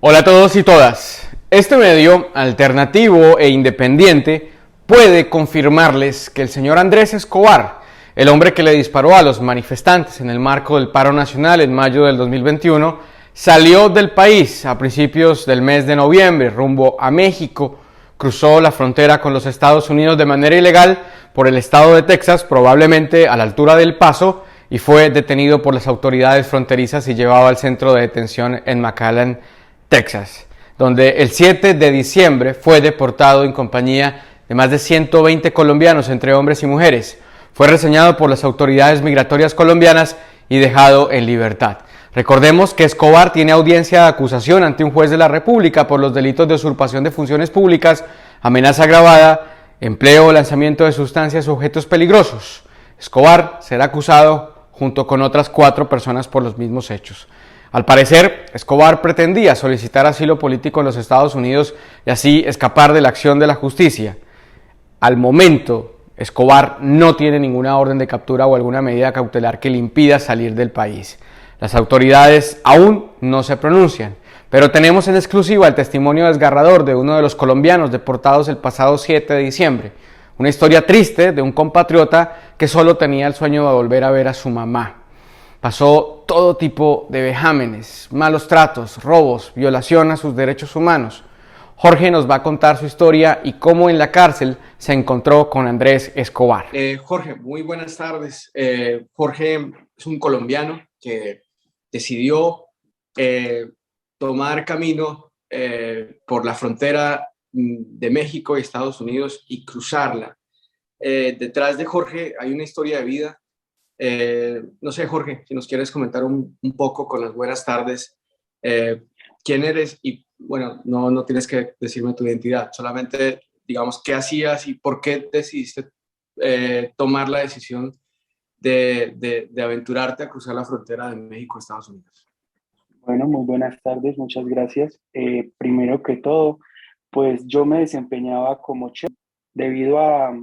Hola a todos y todas. Este medio alternativo e independiente puede confirmarles que el señor Andrés Escobar, el hombre que le disparó a los manifestantes en el marco del paro nacional en mayo del 2021, salió del país a principios del mes de noviembre rumbo a México, cruzó la frontera con los Estados Unidos de manera ilegal por el estado de Texas, probablemente a la altura del Paso, y fue detenido por las autoridades fronterizas y llevado al centro de detención en McAllen, Texas, donde el 7 de diciembre fue deportado en compañía de más de 120 colombianos, entre hombres y mujeres. Fue reseñado por las autoridades migratorias colombianas y dejado en libertad. Recordemos que Escobar tiene audiencia de acusación ante un juez de la República por los delitos de usurpación de funciones públicas, amenaza agravada, empleo o lanzamiento de sustancias o objetos peligrosos. Escobar será acusado junto con otras 4 personas por los mismos hechos. Al parecer, Escobar pretendía solicitar asilo político en los Estados Unidos y así escapar de la acción de la justicia. Al momento, Escobar no tiene ninguna orden de captura o alguna medida cautelar que le impida salir del país. Las autoridades aún no se pronuncian, pero tenemos en exclusiva el testimonio desgarrador de uno de los colombianos deportados el pasado 7 de diciembre. Una historia triste de un compatriota que solo tenía el sueño de volver a ver a su mamá. Pasó todo tipo de vejámenes, malos tratos, robos, violación a sus derechos humanos. Jorge nos va a contar su historia y cómo en la cárcel se encontró con Andrés Escobar. Jorge, muy buenas tardes. Jorge es un colombiano que decidió tomar camino por la frontera de México y Estados Unidos y cruzarla. Detrás de Jorge hay una historia de vida. No sé, Jorge, si nos quieres comentar un poco con las buenas tardes, quién eres y, bueno, no tienes que decirme tu identidad, solamente digamos qué hacías y por qué decidiste tomar la decisión de aventurarte a cruzar la frontera de México a Estados Unidos. Bueno, muy buenas tardes, muchas gracias. Primero que todo, pues yo me desempeñaba como chef debido a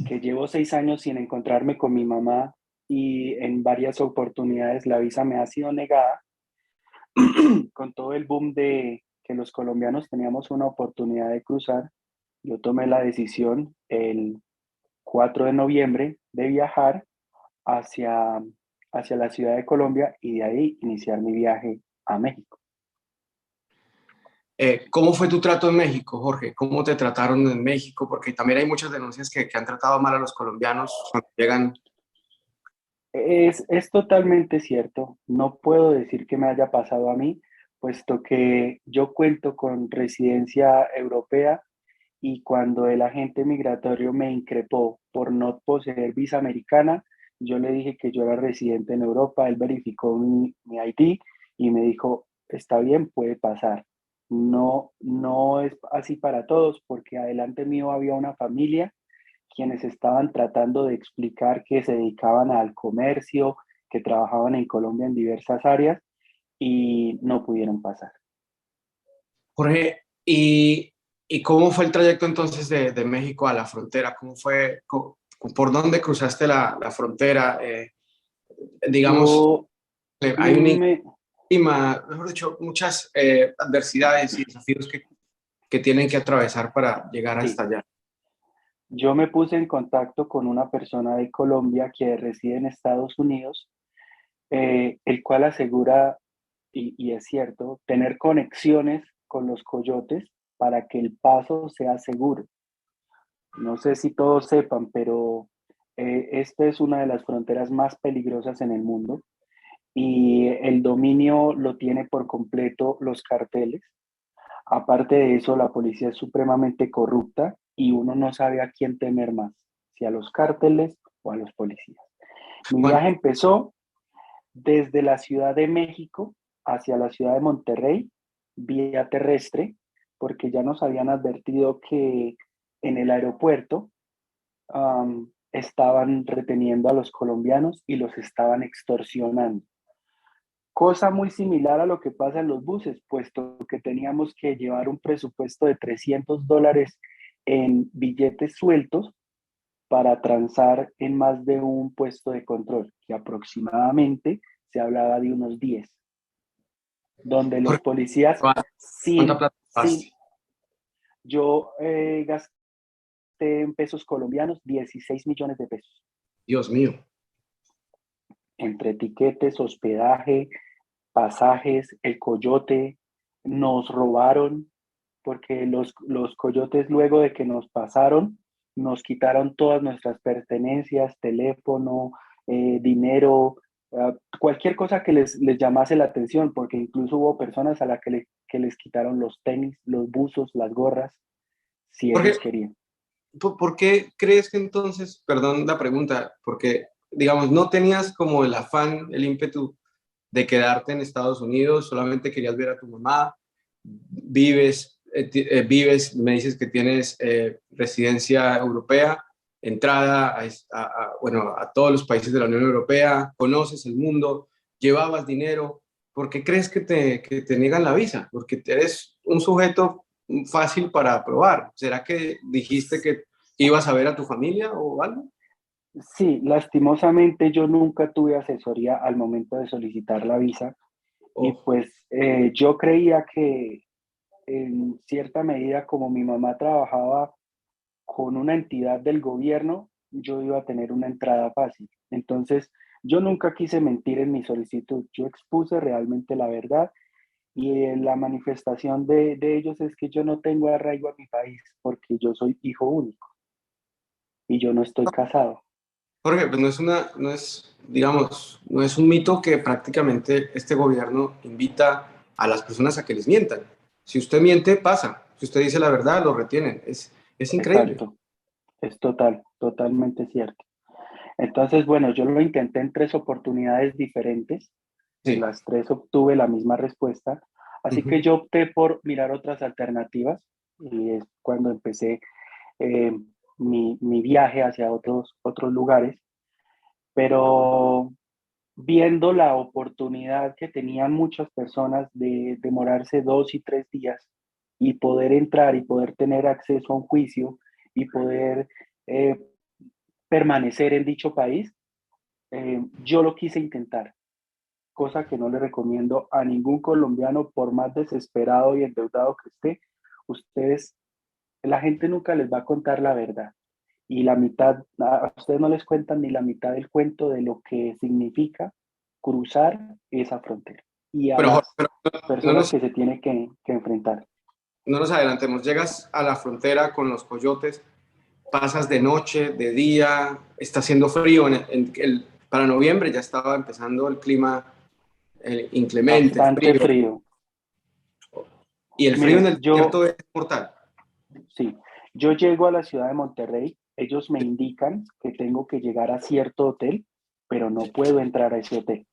que llevo 6 años sin encontrarme con mi mamá y en varias oportunidades la visa me ha sido negada. Con todo el boom de que los colombianos teníamos una oportunidad de cruzar, yo tomé la decisión el 4 de noviembre de viajar hacia, hacia la ciudad de Colombia y de ahí iniciar mi viaje a México. ¿Cómo fue tu trato en México, Jorge? ¿Cómo te trataron en México? Porque también hay muchas denuncias que han tratado mal a los colombianos cuando llegan. Es totalmente cierto. No puedo decir que me haya pasado a mí, puesto que yo cuento con residencia europea y cuando el agente migratorio me increpó por no poseer visa americana, yo le dije que yo era residente en Europa, él verificó mi ID y me dijo, está bien, puede pasar. No, no es así para todos, porque adelante mío había una familia quienes estaban tratando de explicar que se dedicaban al comercio, que trabajaban en Colombia en diversas áreas y no pudieron pasar. Jorge, ¿y cómo fue el trayecto entonces de México a la frontera? ¿Cómo fue, por dónde cruzaste la frontera? Digamos, Yo hay un me, clima, mejor dicho, muchas adversidades y desafíos que tienen que atravesar para llegar sí, hasta allá. yo me puse en contacto con una persona de Colombia que reside en Estados Unidos, el cual asegura, y es cierto, tener conexiones con los coyotes para que el paso sea seguro. No sé si todos sepan, pero esta es una de las fronteras más peligrosas en el mundo y el dominio lo tiene por completo los carteles. Aparte de eso, la policía es supremamente corrupta y uno no sabe a quién temer más, si a los cárteles o a los policías. Mi Bueno, viaje empezó desde la Ciudad de México hacia la ciudad de Monterrey, vía terrestre, porque ya nos habían advertido que en el aeropuerto estaban reteniendo a los colombianos y los estaban extorsionando. Cosa muy similar a lo que pasa en los buses, puesto que teníamos que llevar un presupuesto de $300 en billetes sueltos para transar en más de un puesto de control, que aproximadamente se hablaba de unos 10. donde los Jorge, policías ¿cuánta plata sin, gastaste? yo gasté en pesos colombianos 16 millones de pesos, Dios mío. entre tiquetes, hospedaje, pasajes, el coyote, nos robaron, porque los coyotes luego de que nos pasaron, nos quitaron todas nuestras pertenencias, teléfono, dinero, cualquier cosa que les llamase la atención, porque incluso hubo personas a las que les quitaron los tenis, los buzos, las gorras, si Jorge, ellos querían. ¿por qué crees que entonces, perdón la pregunta, porque, digamos, no tenías como el afán, el ímpetu de quedarte en Estados Unidos, solamente querías ver a tu mamá, vives, me dices que tienes residencia europea, entrada bueno, a todos los países de la Unión Europea, conoces el mundo, llevabas dinero, ¿por qué crees que te niegan la visa? Porque eres un sujeto fácil para aprobar. ¿Será que dijiste que ibas a ver a tu familia o algo? Sí, lastimosamente yo nunca tuve asesoría al momento de solicitar la visa y Oh, pues yo creía que en cierta medida como mi mamá trabajaba con una entidad del gobierno, yo iba a tener una entrada fácil. Entonces, yo nunca quise mentir en mi solicitud, yo expuse realmente la verdad y la manifestación de ellos es que yo no tengo arraigo a mi país porque yo soy hijo único y yo no estoy casado. Jorge, pues digamos, no es un mito que prácticamente este gobierno invita a las personas a que les mientan. Si usted miente, pasa. Si usted dice la verdad, lo retienen. Es increíble. Exacto, es totalmente cierto. Entonces, bueno, yo lo intenté en tres oportunidades diferentes. En Sí. las tres obtuve la misma respuesta. Así que Ujú. yo opté por mirar otras alternativas y es cuando empecé eh, mi viaje hacia otros lugares. Pero viendo la oportunidad que tenían muchas personas de demorarse 2 y 3 días y poder entrar y poder tener acceso a un juicio y poder eh, permanecer en dicho país, yo lo quise intentar, cosa que no le recomiendo a ningún colombiano, por más desesperado y endeudado que esté. Ustedes, la gente nunca les va a contar la verdad. Y la mitad, a ustedes no les cuentan ni la mitad del cuento de lo que significa cruzar esa frontera y a Pero, Jorge, las no personas nos, que se tiene que enfrentar. no nos adelantemos. Llegas a la frontera con los coyotes, pasas de noche, de día, está haciendo frío. Para noviembre ya estaba empezando el clima inclemente, Bastante frío. frío. Y el frío en Mire, el desierto es mortal. sí, yo llego a la ciudad de Monterrey, ellos me indican que tengo que llegar a cierto hotel, pero no puedo entrar a ese hotel.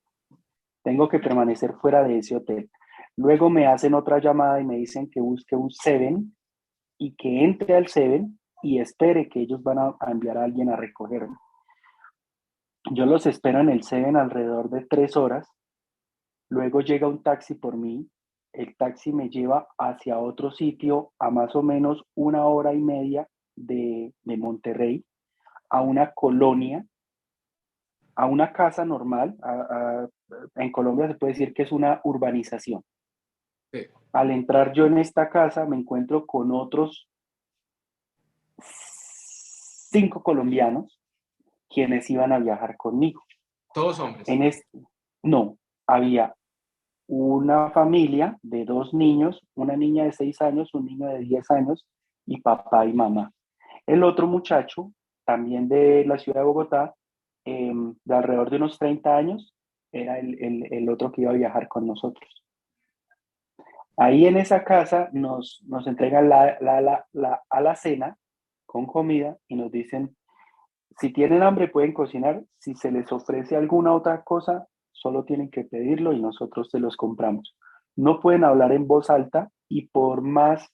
Tengo que permanecer fuera de ese hotel. Luego me hacen otra llamada y me dicen que busque un Seven y que entre al Seven y espere que ellos van a enviar a alguien a recogerme. Yo los espero en el Seven alrededor de 3 horas. Luego llega un taxi por mí. El taxi me lleva hacia otro sitio a más o menos 1 hora y media de Monterrey, a una colonia, a una casa normal. En Colombia se puede decir que es una urbanización. Sí. Al entrar yo en esta casa me encuentro con otros 5 colombianos quienes iban a viajar conmigo. Todos hombres. En este, no, había una familia de 2 niños, una niña de 6 años, un niño de 10 años y papá y mamá. El otro muchacho, también de la ciudad de Bogotá, de alrededor de unos 30 años, era el otro que iba a viajar con nosotros. Ahí en esa casa nos entregan la alacena con comida y nos dicen, si tienen hambre pueden cocinar, si se les ofrece alguna otra cosa, solo tienen que pedirlo y nosotros se los compramos. No pueden hablar en voz alta y por más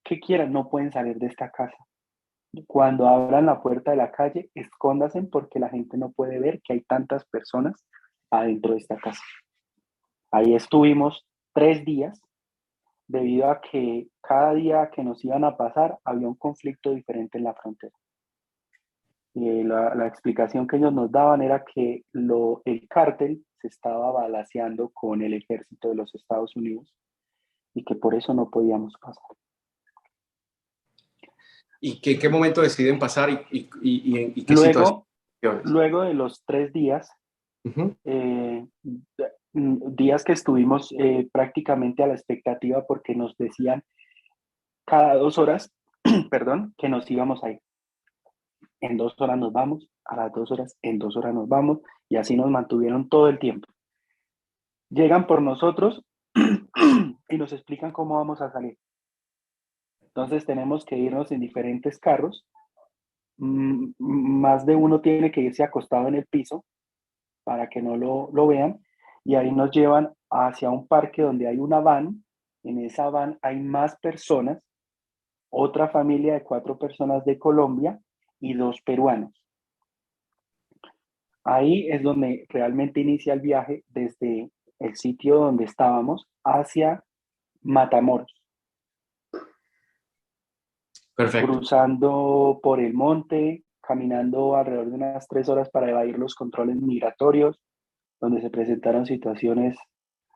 que quieran, no pueden salir de esta casa. Cuando abran la puerta de la calle, escóndase porque la gente no puede ver que hay tantas personas adentro de esta casa. Ahí estuvimos 3 días debido a que cada día que nos iban a pasar había un conflicto diferente en la frontera. La explicación que ellos nos daban era que el cártel se estaba balaceando con el ejército de los Estados Unidos y que por eso no podíamos pasar. ¿Y qué momento deciden pasar y qué Luego, situaciones? luego de los 3 días, Ujú. días que estuvimos prácticamente a la expectativa porque nos decían cada 2 horas, perdón, que nos íbamos a ir. En 2 horas nos vamos, a las 2 horas, en 2 horas nos vamos, y así nos mantuvieron todo el tiempo. Llegan por nosotros y nos explican cómo vamos a salir. Entonces tenemos que irnos en diferentes carros. Más de uno tiene que irse acostado en el piso para que no lo vean. Y ahí nos llevan hacia un parque donde hay una van. En esa van hay más personas, otra familia de 4 personas de Colombia y 2 peruanos. Ahí es donde realmente inicia el viaje desde el sitio donde estábamos hacia Matamoros, Perfecto. cruzando por el monte, caminando alrededor de unas 3 horas para evadir los controles migratorios, donde se presentaron situaciones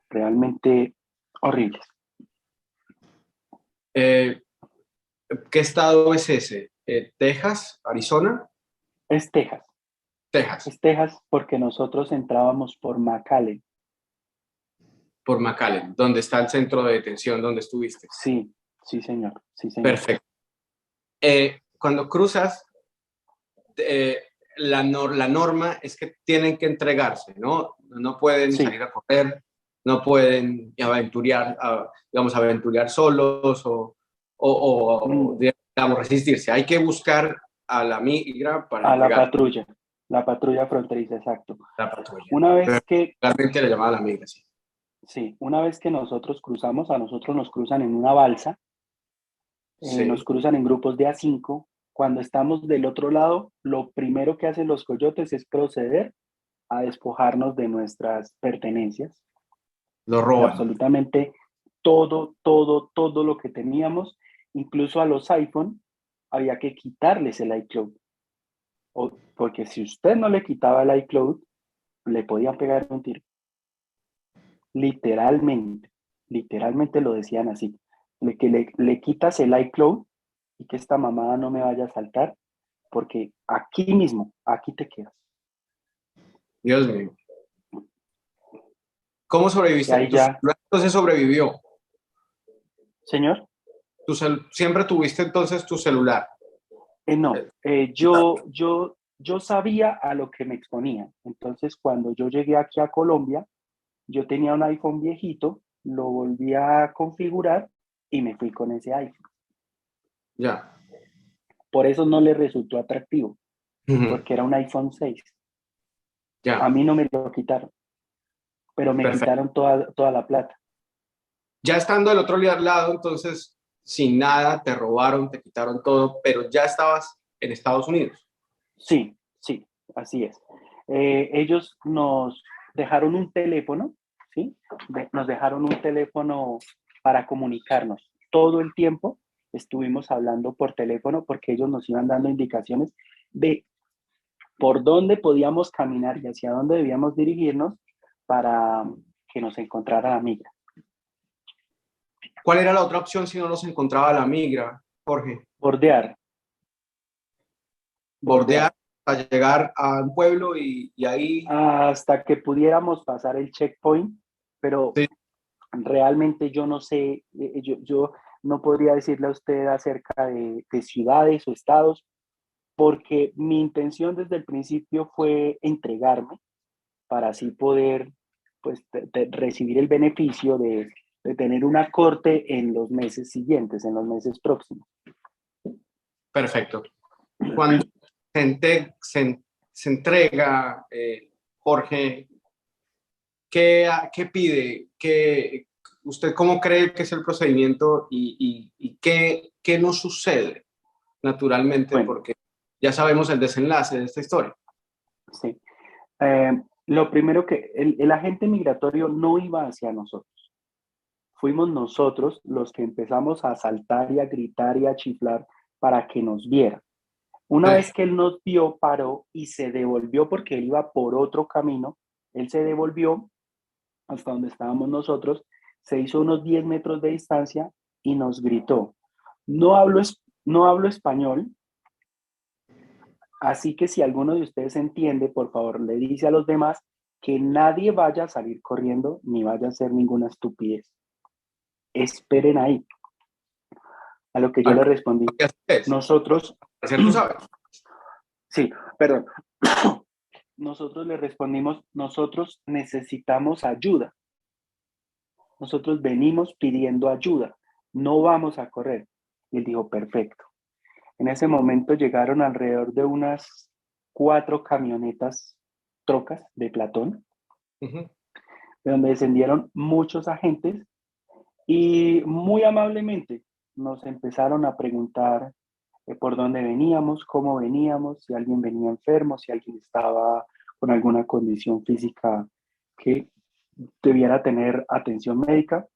realmente horribles. Eh, ¿Qué estado es ese? ¿Texas? ¿Arizona? Es Texas. Texas, Es Texas porque nosotros entrábamos por McAllen. por McAllen, donde está el centro de detención donde estuviste. Sí, sí, señor. Sí, señor. Perfecto. Cuando cruzas, la norma es que tienen que entregarse, ¿no? No pueden Sí. salir a correr, no pueden aventurar solos o, digamos, resistirse. Hay que buscar a la migra para A entregar la patrulla fronteriza, exacto. la patrulla. Una vez Pero que, realmente le llamaba a la migra, sí. sí, una vez que nosotros cruzamos, a nosotros nos cruzan en una balsa, nos Sí, cruzan en grupos de A5. Cuando estamos del otro lado, lo primero que hacen los coyotes es proceder a despojarnos de nuestras pertenencias, lo de roban. absolutamente todo, todo, todo lo que teníamos. Incluso a los iPhone había que quitarles el iCloud, porque si usted no le quitaba el iCloud, le podían pegar un tiro. Literalmente, literalmente lo decían así. Que le quitas el iCloud y que esta mamada no me vaya a saltar, porque aquí mismo, aquí te quedas. Dios mío. ¿Cómo Y sobreviviste? ahí Tu ya, celular entonces sobrevivió. señor, Siempre tuviste entonces tu celular. no, yo sabía a lo que me exponía. Entonces, cuando yo llegué aquí a Colombia, yo tenía un iPhone viejito, lo volví a configurar y me fui con ese iPhone. Ya. Por eso no le resultó atractivo, Ujú. porque era un iPhone 6. A Ya. mí no me lo quitaron, pero me Perfecto. quitaron toda la plata. Ya estando del otro lado, entonces, sin nada, te robaron, te quitaron todo, pero ya estabas en Estados Unidos. Sí, sí, así es. Ellos nos dejaron un teléfono, ¿sí? Nos dejaron un teléfono para comunicarnos. Todo el tiempo estuvimos hablando por teléfono porque ellos nos iban dando indicaciones de por dónde podíamos caminar y hacia dónde debíamos dirigirnos para que nos encontrara la migra. ¿Cuál era la otra opción si no los encontraba la migra, Jorge? Bordear, Bordear bordear. a llegar a un pueblo y ahí. Hasta que pudiéramos pasar el checkpoint, pero Sí. realmente yo no sé, yo no podría decirle a usted acerca de ciudades o estados, porque mi intención desde el principio fue entregarme para así poder pues, recibir el beneficio de tener una corte en los meses siguientes, en los meses próximos. Perfecto. Cuando se entrega, Jorge, ¿qué pide? ¿Usted cómo cree que es el procedimiento y qué no sucede naturalmente? Bueno, Porque ya sabemos el desenlace de esta historia. sí. Lo primero que el agente migratorio no iba hacia nosotros. Fuimos nosotros los que empezamos a saltar y a gritar y a chiflar para que nos viera. Una Sí. vez que él nos vio, paró y se devolvió porque él iba por otro camino Él se devolvió hasta donde estábamos nosotros, se hizo unos 10 metros de distancia y nos gritó, no hablo español, así que si alguno de ustedes entiende, por favor, le dice a los demás que nadie vaya a salir corriendo ni vaya a hacer ninguna estupidez. Esperen ahí. A lo que yo le respondí, nosotros, ¿Cierto? ¿Sabes? sí, perdón, nosotros le respondimos, nosotros necesitamos ayuda. Nosotros venimos pidiendo ayuda, no vamos a correr. Y él dijo, perfecto. En ese momento llegaron alrededor de unas 4 camionetas, trocas de Platón, Uh-huh. de donde descendieron muchos agentes y muy amablemente nos empezaron a preguntar por dónde veníamos, cómo veníamos, si alguien venía enfermo, si alguien estaba con alguna condición física que debiera tener atención médica.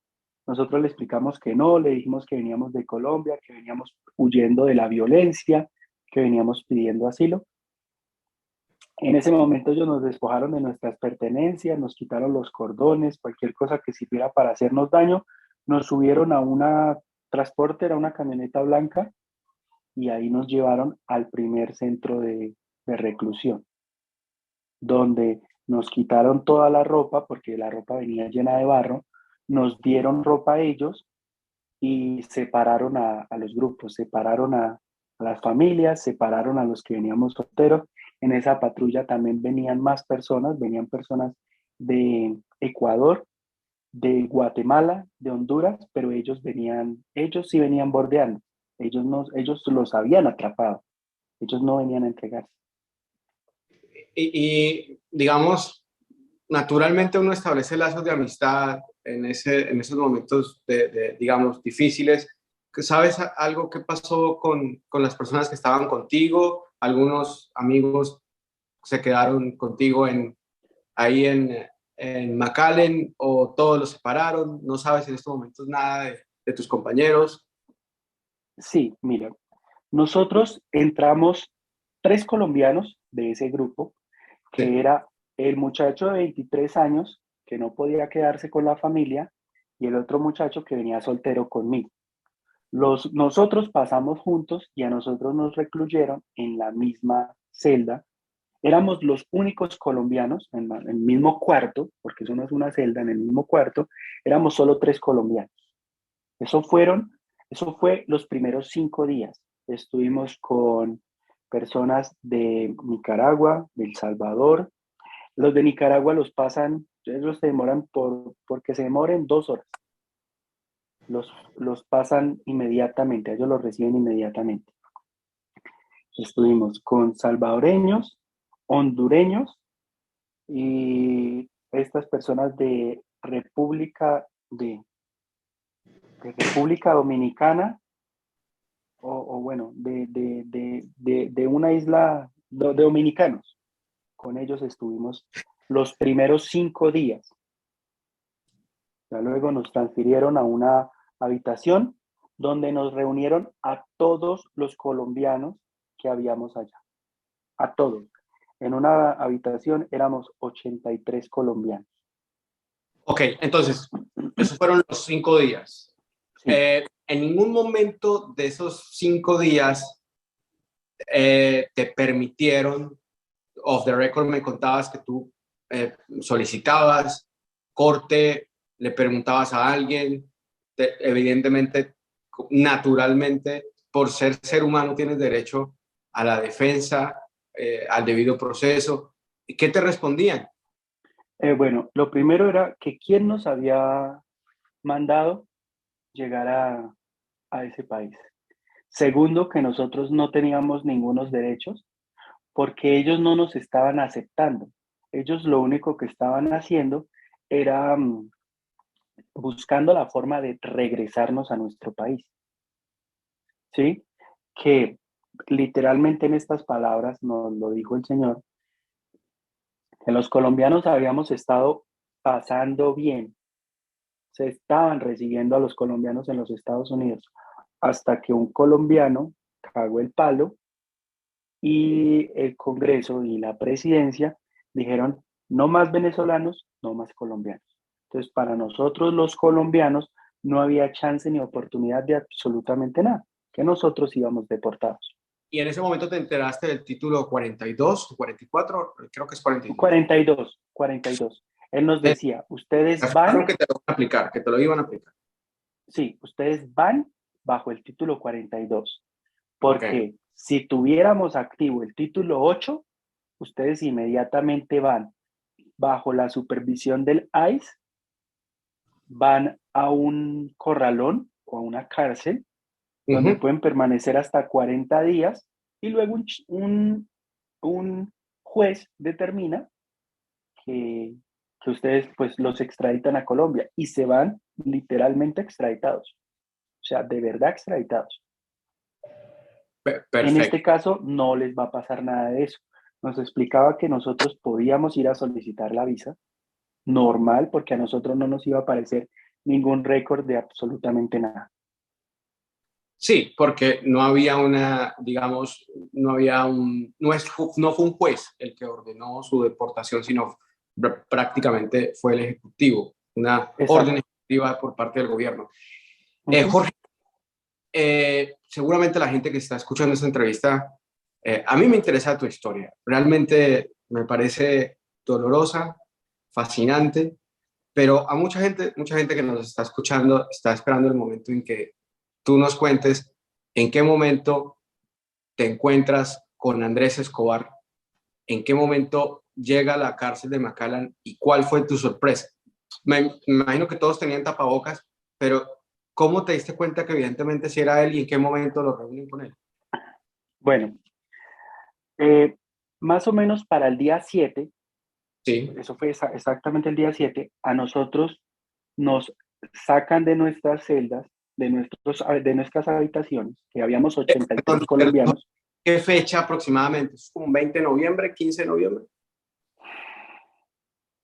Nosotros le explicamos que no, le dijimos que veníamos de Colombia, que veníamos huyendo de la violencia, que veníamos pidiendo asilo. En ese momento ellos nos despojaron de nuestras pertenencias, nos quitaron los cordones, cualquier cosa que sirviera para hacernos daño, nos subieron a una transporte, era una camioneta blanca, y ahí nos llevaron al primer centro de reclusión, donde nos quitaron toda la ropa, porque la ropa venía llena de barro, nos dieron ropa a ellos y separaron a los grupos, separaron a las familias, separaron a los que veníamos solteros. En esa patrulla también venían más personas, venían personas de Ecuador, de Guatemala, de Honduras, pero ellos sí venían bordeando, ellos los habían atrapado, ellos no venían a entregarse. Digamos, naturalmente uno establece lazos de amistad en esos momentos digamos, difíciles. ¿Sabes algo que pasó con las personas que estaban contigo? ¿Algunos amigos se quedaron contigo ahí en McAllen o todos los separaron? ¿No sabes en estos momentos nada de tus compañeros? Sí, mira, nosotros entramos 3 colombianos de ese grupo, Sí. que era el muchacho de 23 años que no podía quedarse con la familia y el otro muchacho que venía soltero conmigo. Nosotros pasamos juntos y a nosotros nos recluyeron en la misma celda. Éramos los únicos colombianos en el mismo cuarto, porque eso no es una celda, en el mismo cuarto, éramos solo 3 colombianos. Eso fueron, eso fue los primeros 5 días. Estuvimos con personas de Nicaragua, de El Salvador. Los de Nicaragua los pasan, ellos se demoran porque se demoren 2 horas. Los pasan inmediatamente, ellos los reciben inmediatamente. Estuvimos con salvadoreños, hondureños y estas personas de República Dominicana o bueno, de una isla de dominicanos. Con ellos estuvimos los primeros 5 días. Ya luego nos transfirieron a una habitación donde nos reunieron a todos los colombianos que habíamos allá. A todos. En una habitación éramos 83 colombianos. Ok, entonces, esos fueron los 5 días. Sí. En ningún momento de esos 5 días te permitieron, off the record me contabas que tú solicitabas corte, le preguntabas a alguien, evidentemente, naturalmente, por ser humano tienes derecho a la defensa, al debido proceso. ¿Y qué te respondían? Bueno, lo primero era que quién nos había mandado llegar a ese país. Segundo, que nosotros no teníamos ningunos derechos porque ellos no nos estaban aceptando. Ellos lo único que estaban haciendo era buscando la forma de regresarnos a nuestro país. ¿Sí? Que literalmente en estas palabras nos lo dijo el Señor, que los colombianos habíamos estado pasando bien, se estaban recibiendo a los colombianos en los Estados Unidos, hasta que un colombiano cagó el palo y el Congreso y la presidencia dijeron, No más venezolanos, no más colombianos. Entonces, para nosotros los colombianos no había chance ni oportunidad de absolutamente nada, que nosotros íbamos deportados. Y en ese momento te enteraste del título 42 o 44, creo que es 42. 42, 42. Él nos Te decía, ustedes afirmaron van, que te lo van a aplicar, que te lo iban a aplicar. sí, ustedes van bajo el título 42, Ok. porque si tuviéramos activo el título 8, ustedes inmediatamente van bajo la supervisión del ICE, van a un corralón o a una cárcel donde Ujú. pueden permanecer hasta 40 días y luego un juez determina que, que ustedes pues los extraditan a Colombia y se van literalmente extraditados, o sea, de verdad extraditados. En este Perfecto. caso no les va a pasar nada de eso. Nos explicaba que nosotros podíamos ir a solicitar la visa normal porque a nosotros no nos iba a aparecer ningún récord de absolutamente nada. Sí, porque no había una, digamos, no había un, no fue un juez el que ordenó su deportación, sino prácticamente fue el ejecutivo, una orden Exacto. ejecutiva por parte del gobierno. Ujú. Jorge, seguramente la gente que está escuchando esta entrevista, a mí me interesa tu historia. Realmente me parece dolorosa, fascinante, pero a mucha gente que nos está escuchando está esperando el momento en que tú nos cuentes en qué momento te encuentras con Andrés Escobar, en qué momento llega a la cárcel de Macallan y cuál fue tu sorpresa. Me imagino que todos tenían tapabocas, pero ¿cómo te diste cuenta que evidentemente si era él y en qué momento lo reúnen con él? Bueno, eh, más o menos para el día 7, Sí. eso fue exactamente el día 7, a nosotros nos sacan de nuestras celdas, de nuestras habitaciones, que habíamos 83 Perdón, colombianos. ¿qué fecha aproximadamente? ¿Es como un 20 de noviembre, 15 de noviembre?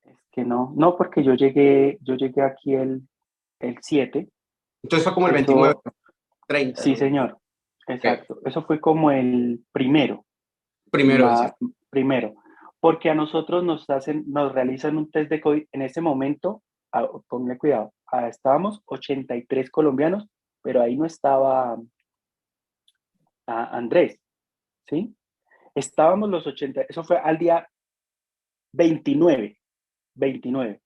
Es que no, no, porque yo llegué aquí el 7. Entonces fue como el 29, Eso, 30 de sí, noviembre. señor, Okay. exacto. Eso fue como el primero, Primero de diciembre. primero, porque a nosotros nos realizan un test de COVID en ese momento. Ponle cuidado, estábamos 83 colombianos, pero ahí no estaba Andrés, ¿sí? Estábamos los 80, eso fue al día 29,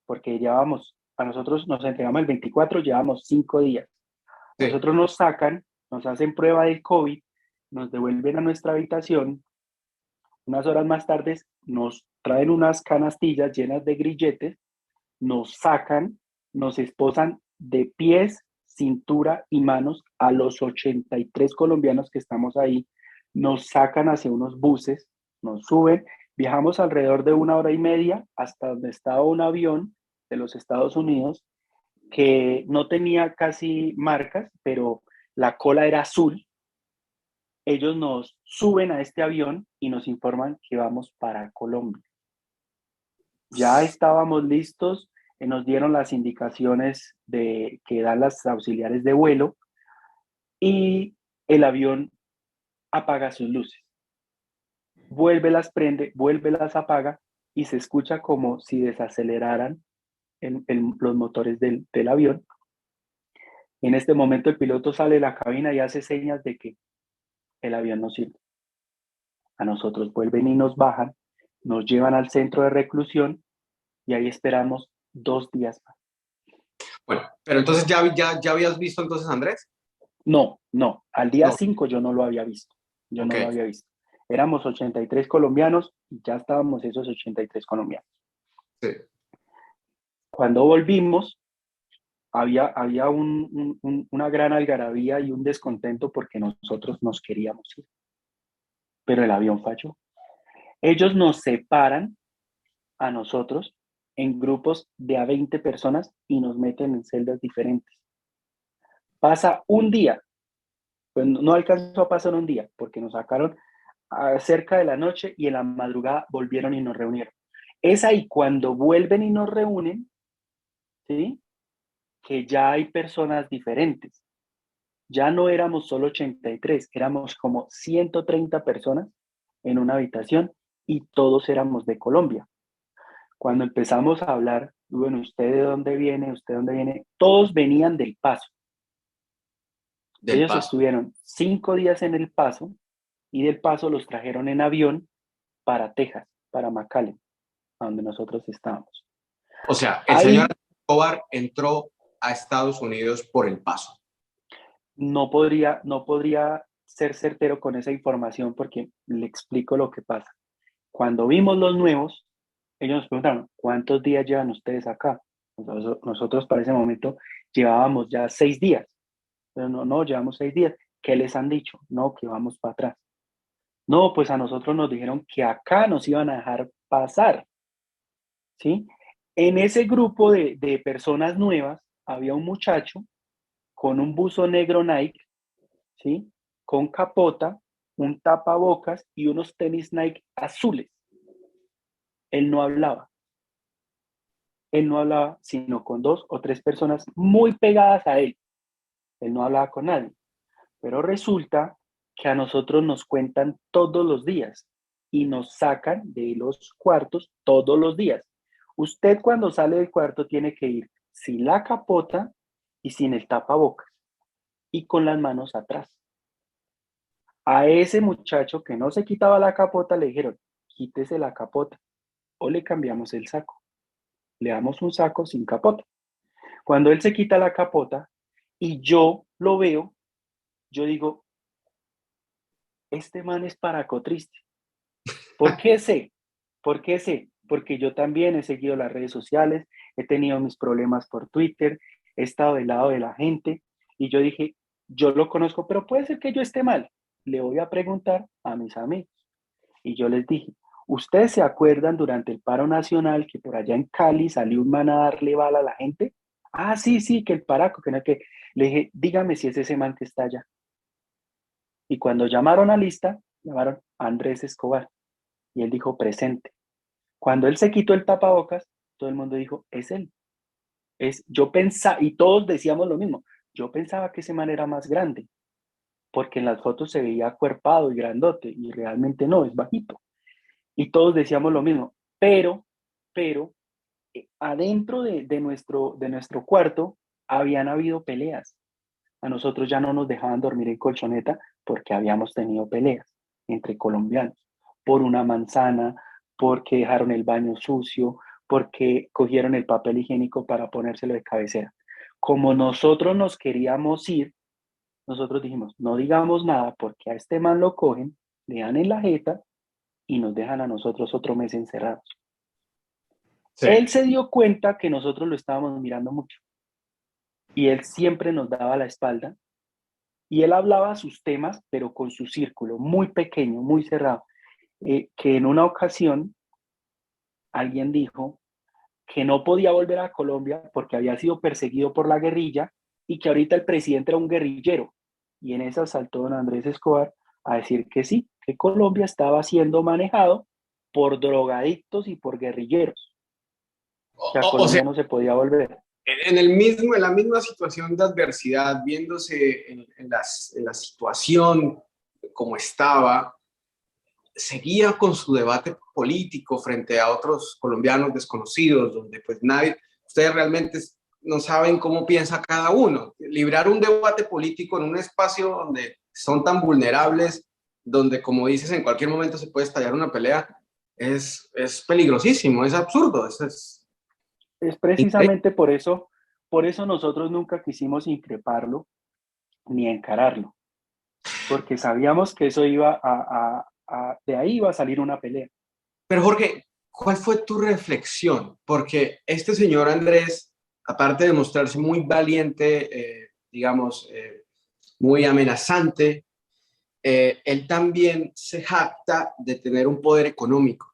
porque llevábamos, a nosotros nos entregamos el 24, llevamos 5 días. Sí. Nosotros nos sacan, nos hacen prueba del COVID, nos devuelven a nuestra habitación. Unas horas más tarde nos traen unas canastillas llenas de grilletes, nos sacan, nos esposan de pies, cintura y manos a los 83 colombianos que estamos ahí, nos sacan hacia unos buses, nos suben, viajamos alrededor de 1 hora y media hasta donde estaba un avión de los Estados Unidos que no tenía casi marcas, pero la cola era azul. Ellos nos suben a este avión y nos informan que vamos para Colombia. Ya estábamos listos, nos dieron las indicaciones que dan las auxiliares de vuelo y el avión apaga sus luces. Vuelve las prende, vuelve las apaga y se escucha como si desaceleraran los motores del avión. En este momento el piloto sale de la cabina y hace señas de que el avión no sirve. A nosotros vuelven y nos bajan, nos llevan al centro de reclusión y ahí esperamos 2 días más. Bueno, pero entonces ya habías visto entonces a Andrés. No, no, al día No, 5 yo no lo había visto, yo ok. no lo había visto. Éramos 83 colombianos y ya estábamos esos 83 colombianos. Sí. Cuando volvimos, había una gran algarabía y un descontento porque nosotros nos queríamos ir, pero el avión falló. Ellos nos separan a nosotros en grupos de a 20 personas y nos meten en celdas diferentes. Pasa un día, pues no alcanzó a pasar un día porque nos sacaron cerca de la noche y en la madrugada volvieron y nos reunieron. Es ahí cuando vuelven y nos reúnen, ¿sí? Que ya hay personas diferentes. Ya no éramos solo 83, éramos como 130 personas en una habitación y todos éramos de Colombia. Cuando empezamos a hablar, bueno, ¿usted de dónde viene? ¿Usted de dónde viene? Todos venían del Paso. Del Ellos Paso. estuvieron 5 días en El Paso y del Paso los trajeron en avión para Texas, para McAllen, a donde nosotros estábamos. O sea, el señor Ahí Escobar entró a Estados Unidos por El Paso. no podría ser certero con esa información porque le explico lo que pasa. Cuando vimos los nuevos, ellos nos preguntaron, ¿cuántos días llevan ustedes acá? Nosotros para ese momento llevábamos ya 6 días. Pero no, llevamos 6 días. ¿Qué les han dicho? No, que vamos para atrás. No, pues a nosotros nos dijeron que acá nos iban a dejar pasar, ¿sí? En ese grupo de personas nuevas había un muchacho con un buzo negro Nike, ¿sí? Con capota, un tapabocas y unos tenis Nike azules. Él no hablaba. Él no hablaba sino con 2 o 3 personas muy pegadas a él. Él no hablaba con nadie. Pero resulta que a nosotros nos cuentan todos los días y nos sacan de los cuartos todos los días. Usted cuando sale del cuarto tiene que ir sin la capota y sin el tapabocas y con las manos atrás. A ese muchacho que no se quitaba la capota le dijeron, quítese la capota o le cambiamos el saco. Le damos un saco sin capota. Cuando él se quita la capota y yo lo veo, yo digo, este man es paracotriste. ¿Por qué sé? ¿Por qué sé? Porque yo también he seguido las redes sociales, he tenido mis problemas por Twitter, he estado del lado de la gente y yo dije, yo lo conozco, pero puede ser que yo esté mal. Le voy a preguntar a mis amigos. Y yo les dije, ¿ustedes se acuerdan durante el paro nacional que por allá en Cali salió un man a darle bala a la gente? Ah, sí, sí, que el paraco, que no que. Le dije, dígame si es ese man que está allá. Y cuando llamaron a lista, llamaron a Andrés Escobar. Y él dijo, presente. Cuando él se quitó el tapabocas, todo el mundo dijo, es él. Yo pensaba, y todos decíamos lo mismo, yo pensaba que ese man era más grande, porque en las fotos se veía acuerpado y grandote, y realmente no, es bajito. Y todos decíamos lo mismo, pero, adentro de nuestro cuarto habían habido peleas. A nosotros ya no nos dejaban dormir en colchoneta porque habíamos tenido peleas entre colombianos por una manzana, porque dejaron el baño sucio, porque cogieron el papel higiénico para ponérselo de cabecera. Como nosotros nos queríamos ir, nosotros dijimos, no digamos nada porque a este man lo cogen, le dan en la jeta y nos dejan a nosotros otro mes encerrados. Sí. Él se dio cuenta que nosotros lo estábamos mirando mucho y él siempre nos daba la espalda y él hablaba sus temas, pero con su círculo muy pequeño, muy cerrado. Que en una ocasión alguien dijo que no podía volver a Colombia porque había sido perseguido por la guerrilla y que ahorita el presidente era un guerrillero. Y en esa saltó don Andrés Escobar a decir que sí, que Colombia estaba siendo manejado por drogadictos y por guerrilleros, que a O sea, Colombia no se podía volver. en la misma situación de adversidad, viéndose en la situación como estaba, seguía con su debate político frente a otros colombianos desconocidos, donde pues nadie, ustedes realmente no saben cómo piensa cada uno. Librar un debate político en un espacio donde son tan vulnerables, donde como dices, en cualquier momento se puede estallar una pelea, es peligrosísimo, es absurdo, Es increíble. precisamente por eso nosotros nunca quisimos increparlo ni encararlo, porque sabíamos que eso iba de ahí iba a salir una pelea. Pero Jorge, ¿cuál fue tu reflexión? Porque este señor Andrés, aparte de mostrarse muy valiente, digamos, muy amenazante, él también se jacta de tener un poder económico.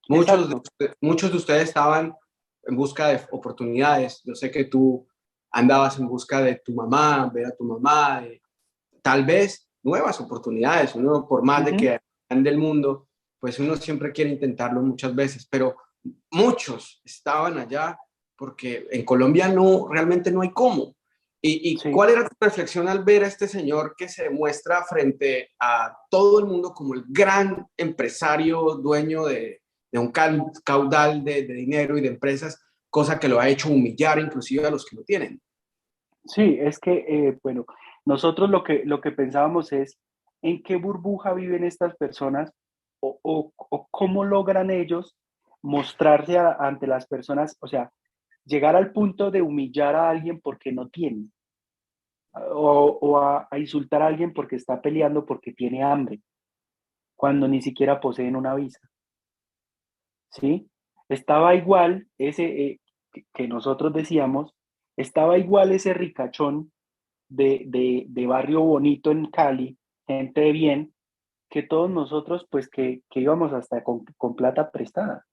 Exacto. Muchos de ustedes estaban en busca de oportunidades. Yo sé que tú andabas en busca de tu mamá, ver a tu mamá, tal vez nuevas oportunidades. Uno, por más de Ujú. que ande el mundo, pues uno siempre quiere intentarlo muchas veces, pero muchos estaban allá porque en Colombia no, realmente no hay cómo. ¿Y Sí. cuál era tu reflexión al ver a este señor que se muestra frente a todo el mundo como el gran empresario, dueño de un caudal de dinero y de empresas, cosa que lo ha hecho humillar inclusive a los que lo tienen. Sí, es que, bueno, nosotros lo que pensábamos es en qué burbuja viven estas personas o cómo logran ellos mostrarse ante las personas, o sea, llegar al punto de humillar a alguien porque no tiene, o a insultar a alguien porque está peleando porque tiene hambre, cuando ni siquiera poseen una visa, ¿sí? Estaba igual ese, que nosotros decíamos, estaba igual ese ricachón de barrio bonito en Cali, gente de bien, que todos nosotros, pues que íbamos hasta con plata prestada.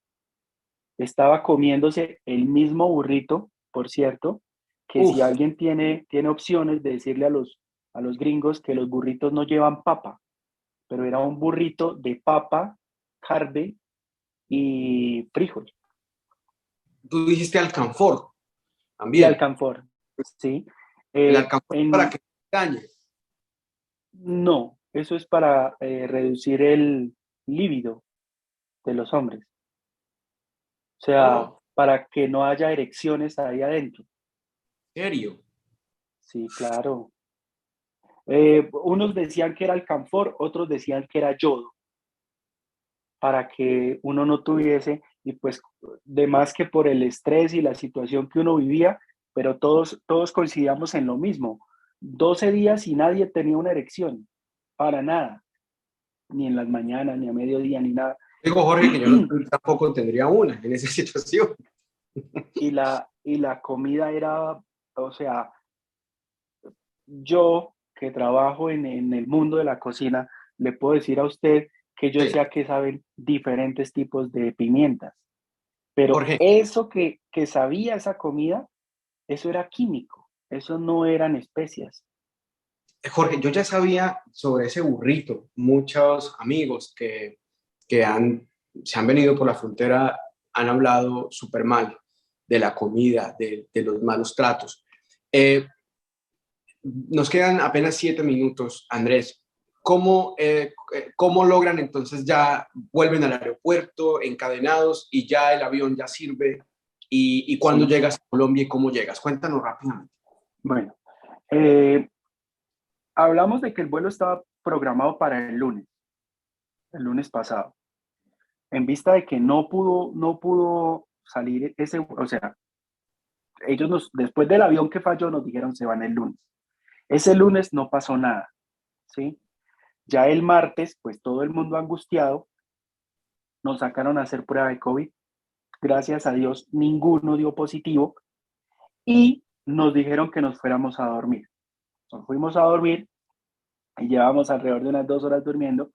Estaba comiéndose el mismo burrito, por cierto, que si Uf, alguien tiene opciones de decirle a los gringos que los burritos no llevan papa, pero era un burrito de papa, carne y frijol tú dijiste alcanfor y también. alcanfor, ¿sí? El alcanfor para En, que no dañe. no, eso es para reducir el líbido de los hombres, o sea, Oh, para que no haya erecciones ahí adentro. ¿en serio? Sí, claro. Unos decían que era alcanfor, otros decían que era yodo, para que uno no tuviese, y pues de más que por el estrés y la situación que uno vivía, pero todos coincidíamos en lo mismo. 12 días y nadie tenía una erección, para nada, ni en las mañanas, ni a mediodía, ni nada. Digo, Jorge, que yo no, tampoco tendría una en esa situación. Y la comida era, o sea, yo que trabajo en el mundo de la cocina, le puedo decir a usted que yo Sí. sé a qué saben diferentes tipos de pimientas, pero Jorge, eso que sabía esa comida, eso era químico, eso no eran especias. Jorge, yo ya sabía sobre ese burrito. Muchos amigos que se han venido por la frontera han hablado súper mal de la comida, de los malos tratos. Eh, Nos quedan apenas 7 minutos, Andrés. ¿Cómo logran entonces ya vuelven al aeropuerto encadenados y ya el avión ya sirve? ¿Y cuándo Sí, llegas a Colombia y cómo llegas? Cuéntanos rápidamente. bueno, eh, hablamos de que el vuelo estaba programado para el lunes pasado, en vista de que no pudo salir ese, o sea, después del avión que falló, nos dijeron se van el lunes. Ese lunes no pasó nada, ¿sí? Ya el martes, pues todo el mundo angustiado, nos sacaron a hacer prueba de COVID. Gracias a Dios, ninguno dio positivo y nos dijeron que nos fuéramos a dormir. Nos fuimos a dormir y llevamos alrededor de unas 2 horas durmiendo.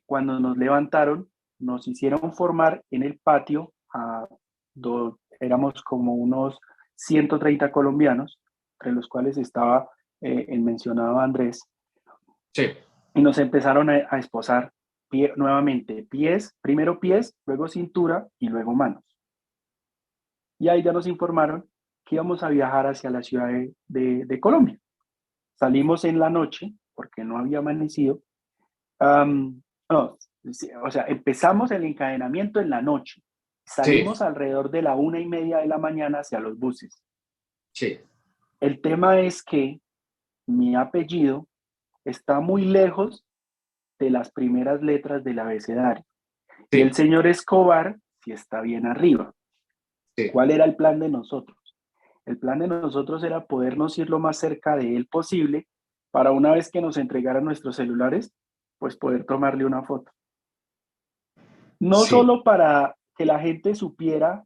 Cuando nos levantaron, nos hicieron formar en el patio, éramos como unos 130 colombianos, entre los cuales estaba el mencionado Andrés, Sí, y nos empezaron a esposar nuevamente, primero pies, luego cintura y luego manos. Y ahí ya nos informaron que íbamos a viajar hacia la ciudad de Colombia. Salimos en la noche, porque no había amanecido. No, sí, o sea, empezamos el encadenamiento en la noche. sí, Salimos alrededor de la 1:30 de la mañana hacia los buses. sí, El tema es que mi apellido está muy lejos de las primeras letras del abecedario. Y el sí, señor Escobar sí está bien arriba. sí. ¿Cuál era el plan de nosotros? El plan de nosotros era podernos ir lo más cerca de él posible para una vez que nos entregaran nuestros celulares, pues poder tomarle una foto. No Sí. solo para que la gente supiera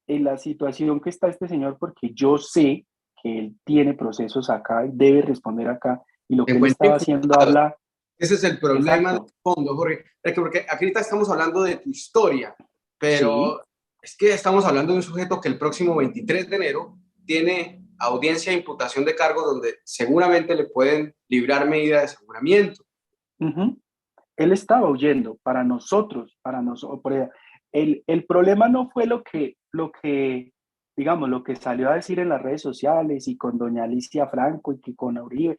en la situación que está este señor, porque yo sé que él tiene procesos acá y debe responder acá, y lo que él Encuentra estaba haciendo imputados. habla, Ese es el problema de exacto, fondo, Jorge. Es que porque aquí ahorita estamos hablando de tu historia, sí, pero es que estamos hablando de un sujeto que el próximo 23 de enero tiene audiencia de imputación de cargos donde seguramente le pueden librar medida de aseguramiento. uh-huh. Él estaba huyendo para nosotros. El problema no fue digamos, lo que salió a decir en las redes sociales y con doña Alicia Franco y que con Uribe.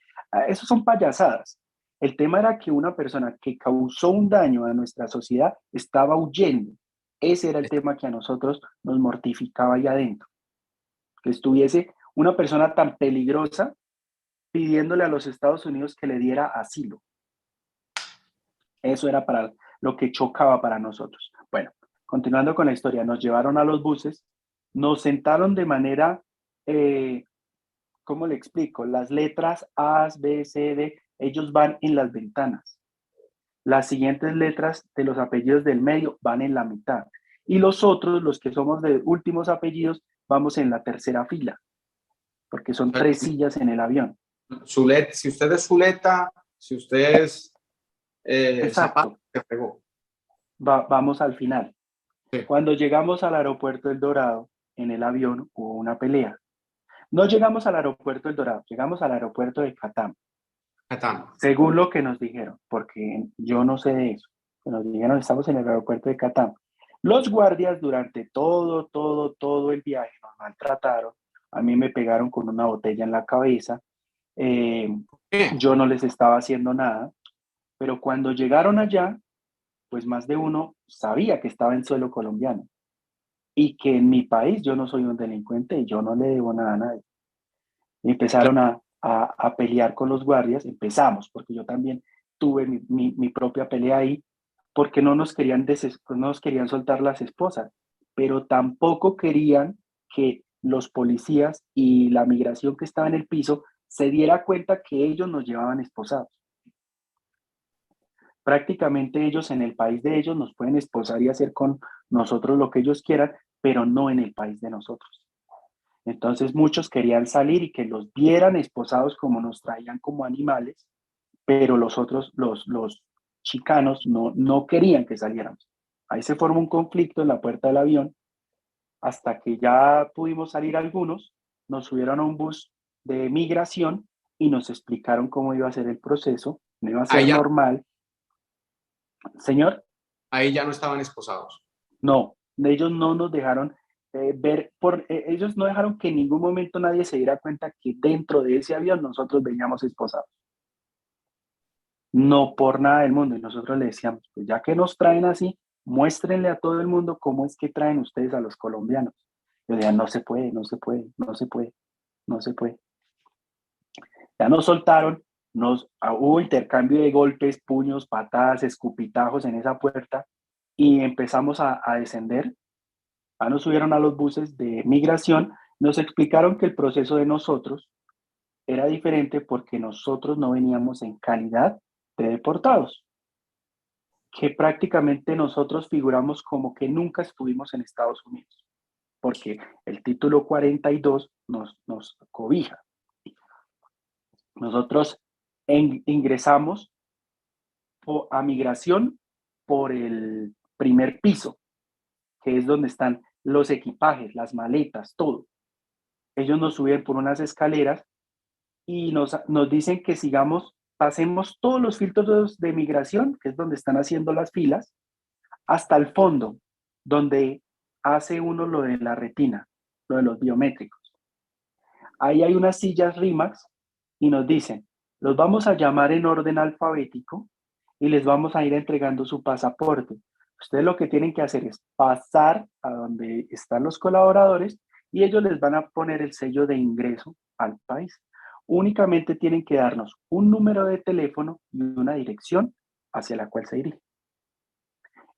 Eso son payasadas. El tema era que una persona que causó un daño a nuestra sociedad estaba huyendo. Ese era el tema que a nosotros nos mortificaba ahí adentro, que estuviese una persona tan peligrosa pidiéndole a los Estados Unidos que le diera asilo. Eso era para lo que chocaba para nosotros. Bueno, continuando con la historia, nos llevaron a los buses, nos sentaron de manera, ¿cómo le explico? Las letras A, B, C, D, ellos van en las ventanas. Las siguientes letras de los apellidos del medio van en la mitad. Y los otros, los que somos de últimos apellidos, vamos en la tercera fila, porque son 3 sillas en el avión. Si usted es Zuleta, si usted es Exacto. Zapata, se pegó. Vamos al final. Sí. Cuando llegamos al aeropuerto El Dorado, en el avión hubo una pelea. No llegamos al aeropuerto El Dorado, llegamos al aeropuerto de Catam. Según lo que nos dijeron, porque yo no sé de eso. Nos dijeron, estamos en el aeropuerto de Catam. Los guardias durante todo el viaje nos maltrataron. A mí me pegaron con una botella en la cabeza. Yo no les estaba haciendo nada. Pero cuando llegaron allá, pues más de uno sabía que estaba en suelo colombiano y que en mi país yo no soy un delincuente y yo no le debo nada a nadie. Y empezaron a pelear con los guardias, empezamos, porque yo también tuve mi propia pelea ahí, porque no nos querían soltar las esposas, pero tampoco querían que los policías y la migración que estaba en el piso se diera cuenta que ellos nos llevaban esposados. Prácticamente ellos en el país de ellos nos pueden esposar y hacer con nosotros lo que ellos quieran, pero no en el país de nosotros. Entonces muchos querían salir y que los vieran esposados como nos traían como animales, pero los otros, los chicanos, no querían que saliéramos. Ahí se formó un conflicto en la puerta del avión, hasta que ya pudimos salir algunos, nos subieron a un bus de migración y nos explicaron cómo iba a ser el proceso, no iba a ser normal. Señor. Ahí ya no estaban esposados. No, ellos no nos dejaron ver, ellos no dejaron que en ningún momento nadie se diera cuenta que dentro de ese avión nosotros veníamos esposados. No por nada del mundo. Y nosotros le decíamos, pues ya que nos traen así, muéstrenle a todo el mundo cómo es que traen ustedes a los colombianos. Y decían, no se puede, no se puede, no se puede, no se puede. Ya nos soltaron, hubo intercambio de golpes, puños, patadas, escupitajos en esa puerta y empezamos a descender. Nos subieron a los buses de migración, nos explicaron que el proceso de nosotros era diferente porque nosotros no veníamos en calidad de deportados, que prácticamente nosotros figuramos como que nunca estuvimos en Estados Unidos, porque el título 42 nos cobija. Nosotros ingresamos a migración por el primer piso, que es donde están los equipajes, las maletas, todo. Ellos nos suben por unas escaleras y nos dicen que pasemos todos los filtros de migración, que es donde están haciendo las filas, hasta el fondo, donde hace uno lo de la retina, lo de los biométricos. Ahí hay unas sillas RIMAX y nos dicen, los vamos a llamar en orden alfabético y les vamos a ir entregando su pasaporte. Ustedes lo que tienen que hacer es pasar a donde están los colaboradores y ellos les van a poner el sello de ingreso al país. Únicamente tienen que darnos un número de teléfono y una dirección hacia la cual se dirige.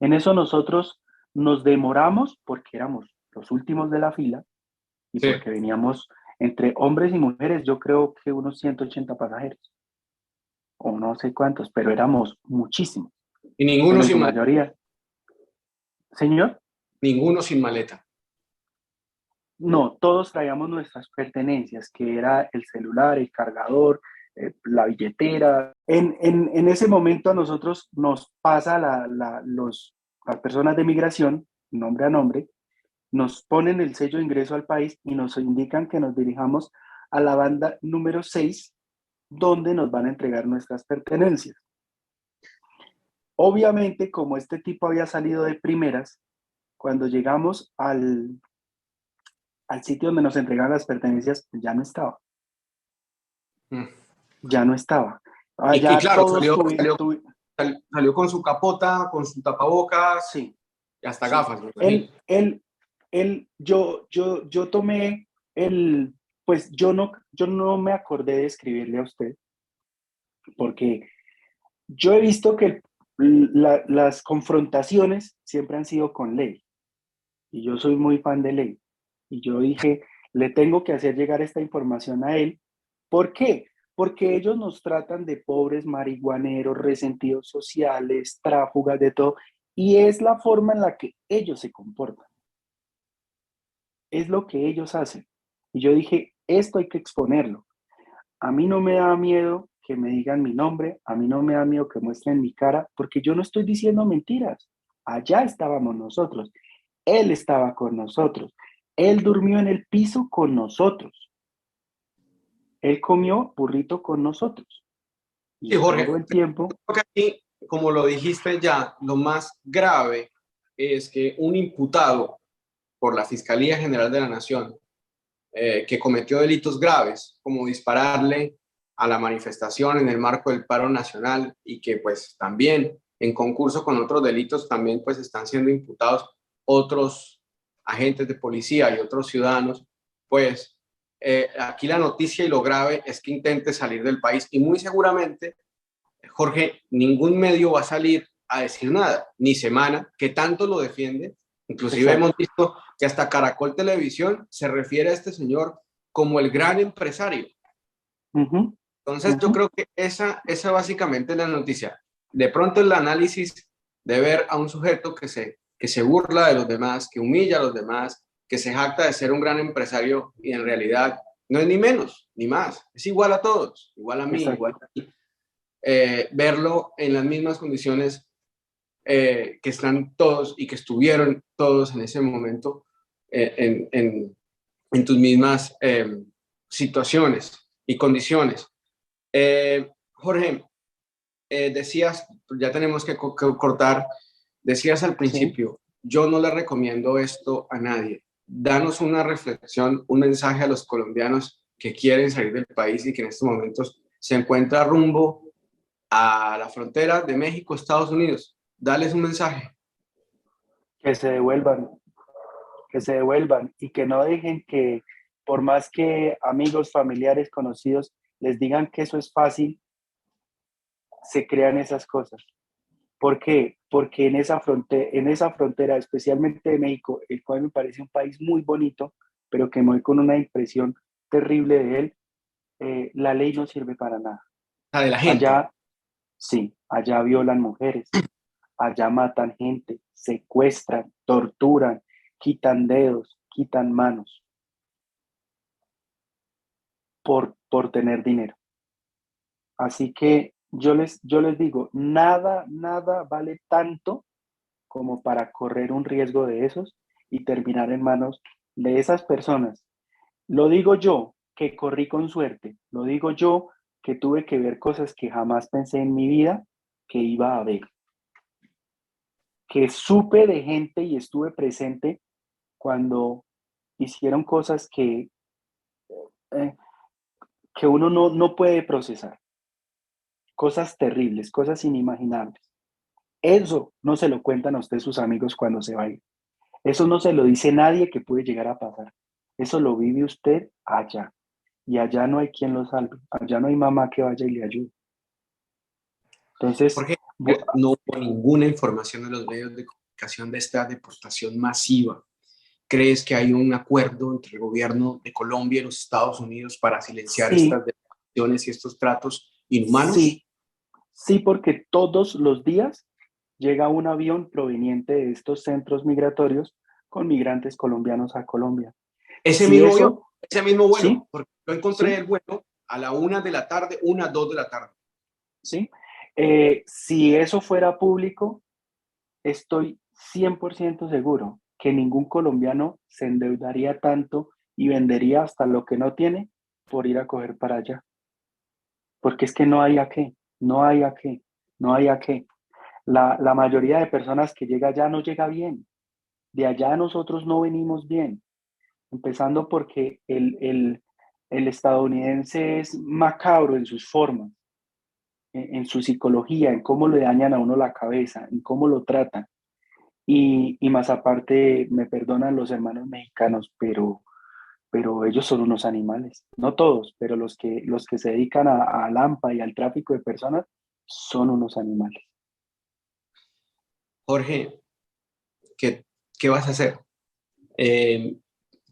En eso nosotros nos demoramos porque éramos los últimos de la fila y porque veníamos entre hombres y mujeres, yo creo que unos 180 pasajeros, o no sé cuántos, pero éramos muchísimos. Y ninguno sin mayoría. ¿Señor? Ninguno sin maleta. No, todos traíamos nuestras pertenencias, que era el celular, el cargador, la billetera. En ese momento a nosotros nos pasa las personas de migración, nombre a nombre, nos ponen el sello de ingreso al país y nos indican que nos dirijamos a la banda número 6, donde nos van a entregar nuestras pertenencias. Obviamente, como este tipo había salido de primeras, cuando llegamos al sitio donde nos entregaban las pertenencias, ya no estaba. Ya no estaba. Y claro, salió con su capota, con su tapabocas. Sí. Y hasta Sí. gafas, me imagino. Yo tomé pues yo no me acordé de escribirle a usted, porque yo he visto que las confrontaciones siempre han sido con ley, y yo soy muy fan de ley. Y yo dije, le tengo que hacer llegar esta información a él. ¿Por qué? Porque ellos nos tratan de pobres marihuaneros, resentidos sociales, tráfugas, de todo, y es la forma en la que ellos se comportan, es lo que ellos hacen. Y yo dije, esto hay que exponerlo. A mí no me da miedo que me digan mi nombre, a mí no me da miedo que muestren mi cara, porque yo no estoy diciendo mentiras. Allá estábamos nosotros, él estaba con nosotros, él durmió en el piso con nosotros, él comió burrito con nosotros. Sí, Y todo Jorge, el tiempo, creo que aquí, como lo dijiste ya, lo más grave es que un imputado por la Fiscalía General de la Nación que cometió delitos graves, como dispararle a la manifestación en el marco del paro nacional y que pues también en concurso con otros delitos también pues están siendo imputados otros agentes de policía y otros ciudadanos, pues aquí la noticia y lo grave es que intente salir del país y muy seguramente, Jorge, ningún medio va a salir a decir nada, ni Semana, que tanto lo defiende. Inclusive hemos exacto. visto que hasta Caracol Televisión se refiere a este señor como el gran empresario. Ujú, Entonces yo ujú. creo que esa básicamente es la noticia. De pronto el análisis de ver a un sujeto que se burla de los demás, que humilla a los demás, que se jacta de ser un gran empresario y en realidad no es ni menos ni más, es igual a todos, igual a mí, igual Exacto. a ti. Verlo en las mismas condiciones que están todos y que estuvieron todos en ese momento en tus mismas situaciones y condiciones. Jorge, decías, ya tenemos que cortar, decías al Sí. principio, yo no le recomiendo esto a nadie. Danos una reflexión, un mensaje a los colombianos que quieren salir del país y que en estos momentos se encuentra rumbo a la frontera de México, Estados Unidos. Dales un mensaje. Que se devuelvan, que se devuelvan y que no dejen que, por más que amigos, familiares, conocidos les digan que eso es fácil, se crean esas cosas. ¿Por qué? Porque en esa frontera, especialmente de México, el cual me parece un país muy bonito, pero que me voy con una impresión terrible de él, la ley no sirve para nada. La de la gente. Allá, sí, allá violan mujeres, allá matan gente, secuestran, torturan, quitan dedos, quitan manos por tener dinero. Así que yo les digo, nada vale tanto como para correr un riesgo de esos y terminar en manos de esas personas. Lo digo yo, que corrí con suerte. Lo digo yo, que tuve que ver cosas que jamás pensé en mi vida que iba a ver. Que supe de gente y estuve presente cuando hicieron cosas eh, que uno no puede procesar. Cosas terribles, cosas inimaginables. Eso no se lo cuentan a usted sus amigos cuando se va a ir. Eso no se lo dice nadie que puede llegar a pasar. Eso lo vive usted allá. Y allá no hay quien lo salve. Allá no hay mamá que vaya y le ayude. Entonces, Jorge, no hubo ninguna información de los medios de comunicación de esta deportación masiva. ¿Crees que hay un acuerdo entre el gobierno de Colombia y los Estados Unidos para silenciar sí, estas deportaciones y estos tratos inhumanos? sí, sí, porque todos los días llega un avión proveniente de estos centros migratorios con migrantes colombianos a Colombia. Ese Si mismo avión, eso, ese mismo sí, vuelo, porque yo encontré sí, el vuelo a la 1 de la tarde, 1, 2 de la tarde. sí. Si eso fuera público, estoy 100% seguro que ningún colombiano se endeudaría tanto y vendería hasta lo que no tiene por ir a coger para allá. Porque es que no hay a qué, no hay a qué, no hay a qué. La mayoría de personas que llega allá no llega bien. De allá nosotros no venimos bien. Empezando porque el estadounidense es macabro en sus formas, en su psicología, en cómo le dañan a uno la cabeza, en cómo lo tratan. y más aparte, me perdonan los hermanos mexicanos, pero ellos son unos animales. No todos, pero los que se dedican a Lampa y al tráfico de personas son unos animales. Jorge, ¿qué vas a hacer? Eh,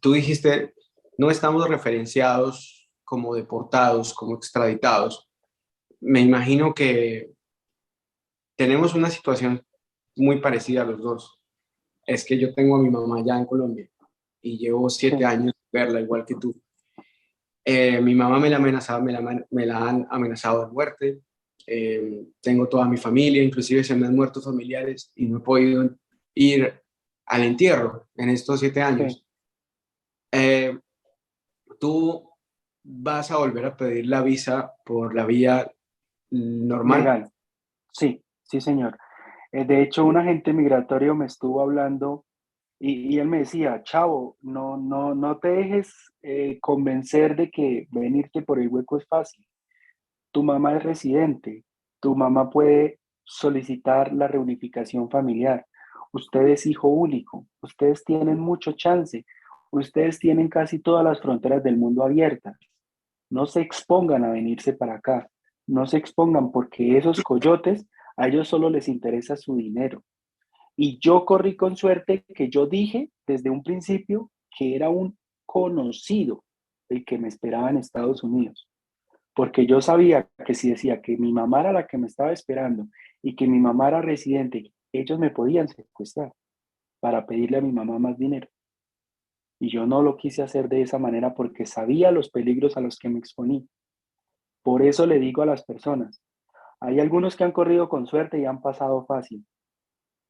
Tú dijiste, no estamos referenciados como deportados, como extraditados. Me imagino que tenemos una situación muy parecida a los dos. Es que yo tengo a mi mamá allá en Colombia y llevo 7 años de verla igual que tú. Mi mamá me la amenazaba, me la han amenazado de muerte. Tengo toda mi familia, inclusive se me han muerto familiares y no he podido ir al entierro en estos 7 años. Sí, Eh, Tú vas a volver a pedir la visa por la vía normal. legal. Sí, sí, señor. De hecho, un agente migratorio me estuvo hablando y él me decía, Chavo, no te dejes convencer de que venirte por el hueco es fácil. Tu mamá es residente, tu mamá puede solicitar la reunificación familiar. Usted es hijo único, ustedes tienen mucho chance, ustedes tienen casi todas las fronteras del mundo abiertas. No se expongan a venirse para acá, no se expongan porque esos coyotes, a ellos solo les interesa su dinero. Y yo corrí con suerte que yo dije desde un principio que era un conocido el que me esperaba en Estados Unidos, porque yo sabía que si decía que mi mamá era la que me estaba esperando y que mi mamá era residente, ellos me podían secuestrar para pedirle a mi mamá más dinero. Y yo no lo quise hacer de esa manera porque sabía los peligros a los que me exponí. Por eso le digo a las personas, hay algunos que han corrido con suerte y han pasado fácil,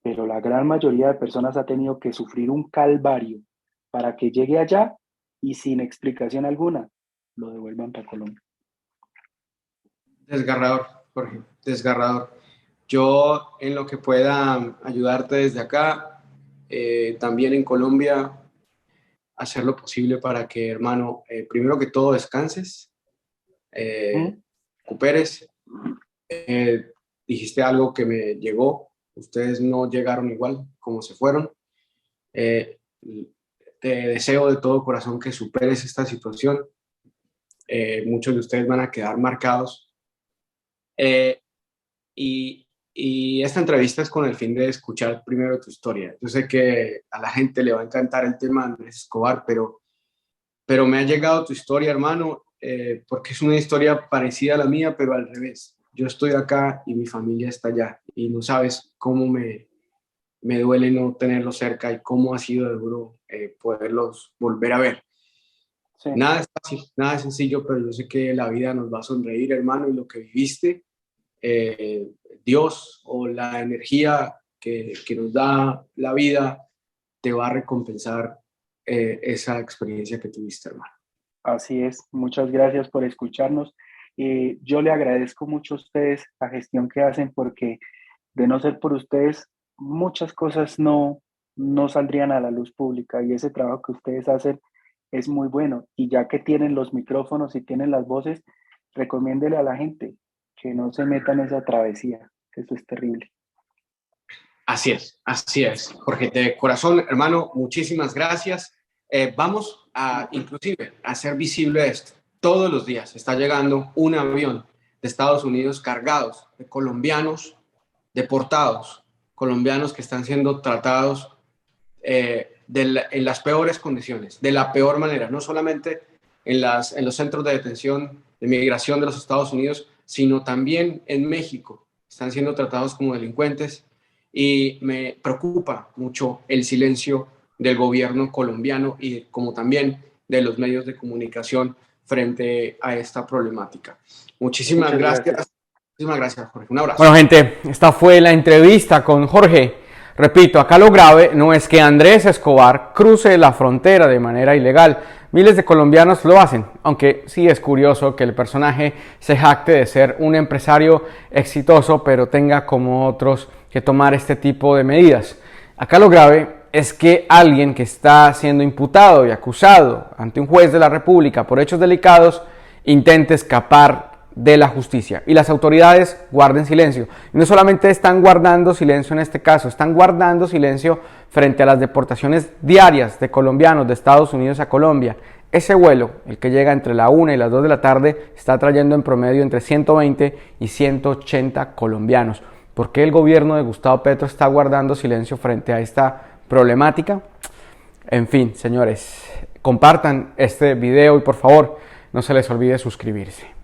pero la gran mayoría de personas ha tenido que sufrir un calvario para que llegue allá y sin explicación alguna lo devuelvan para Colombia. Desgarrador, Jorge, desgarrador. Yo en lo que pueda ayudarte desde acá, también en Colombia, hacer lo posible para que, hermano, primero que todo descanses, ¿Mm? recuperes. Dijiste algo que me llegó, ustedes no llegaron igual como se fueron. Eh, Te deseo de todo corazón que superes esta situación. Muchos de ustedes van a quedar marcados. Eh, y esta entrevista es con el fin de escuchar primero tu historia. Yo sé que a la gente le va a encantar el tema de Andrés Escobar, pero me ha llegado tu historia, hermano, porque es una historia parecida a la mía, pero al revés. Yo estoy acá y mi familia está allá y no sabes cómo me duele no tenerlos cerca y cómo ha sido duro poderlos volver a ver. Sí. Nada es fácil, nada es sencillo, pero yo sé que la vida nos va a sonreír, hermano, y lo que viviste, eh, Dios o la energía que nos da la vida te va a recompensar esa experiencia que tuviste, hermano. Así es, muchas gracias por escucharnos. Yo le agradezco mucho a ustedes la gestión que hacen porque de no ser por ustedes, muchas cosas no saldrían a la luz pública y ese trabajo que ustedes hacen es muy bueno. Y ya que tienen los micrófonos y tienen las voces, recomiéndele a la gente que no se meta en esa travesía, que eso es terrible. Así es, Jorge, de corazón, hermano, muchísimas gracias. Vamos a, inclusive, a hacer visible esto. Todos los días está llegando un avión de Estados Unidos cargados de colombianos deportados, colombianos que están siendo tratados en las peores condiciones, de la peor manera, no solamente en los centros de detención de migración de los Estados Unidos, sino también en México. Están siendo tratados como delincuentes y me preocupa mucho el silencio del gobierno colombiano y como también de los medios de comunicación frente a esta problemática. Muchísimas gracias. Muchísimas gracias, Jorge. Un abrazo. Bueno, gente, esta fue la entrevista con Jorge. Repito, acá lo grave no es que Andrés Escobar cruce la frontera de manera ilegal. Miles de colombianos lo hacen, aunque sí es curioso que el personaje se jacte de ser un empresario exitoso, pero tenga como otros que tomar este tipo de medidas. Acá lo grave es que alguien que está siendo imputado y acusado ante un juez de la República por hechos delicados intente escapar de la justicia. Y las autoridades guarden silencio. Y no solamente están guardando silencio en este caso, están guardando silencio frente a las deportaciones diarias de colombianos de Estados Unidos a Colombia. Ese vuelo, el que llega entre la 1 y las 2 de la tarde, está trayendo en promedio entre 120 y 180 colombianos. ¿Por qué el gobierno de Gustavo Petro está guardando silencio frente a esta problemática? En fin, señores, compartan este video y por favor no se les olvide suscribirse.